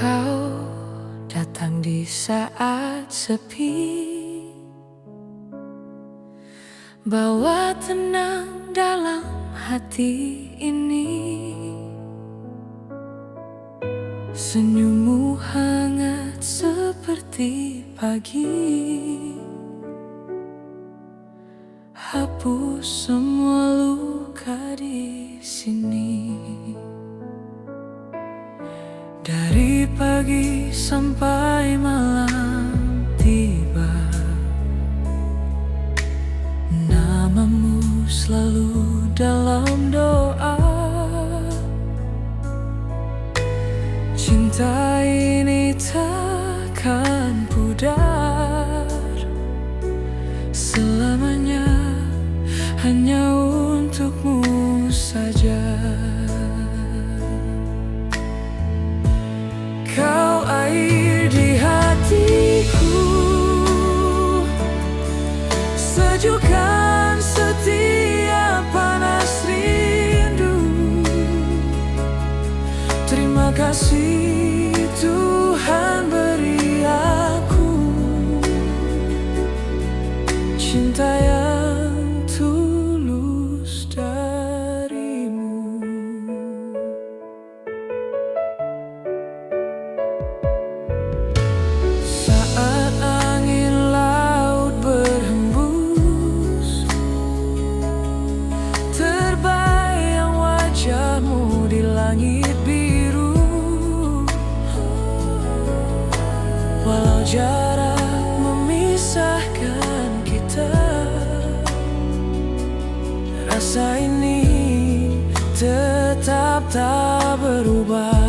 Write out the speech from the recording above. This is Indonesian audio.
Kau datang di saat sepi, bawa tenang dalam hati ini. Senyummu hangat seperti pagi, hapus semua luka di sini. Dari pagi sampai malam tiba, namamu selalu dalam doa. Cinta ini takkan pudar selamanya, hanya untukmu saja. Kau air di hatiku, sejukkan setiap panas rindu. Terima kasih Tuhan beri aku cinta yang tulus darimu. Saat angin laut berhembus, terbayang wajahmu di langit biru. Walau jarak memisahkan kita, rasa ini tetap tak berubah.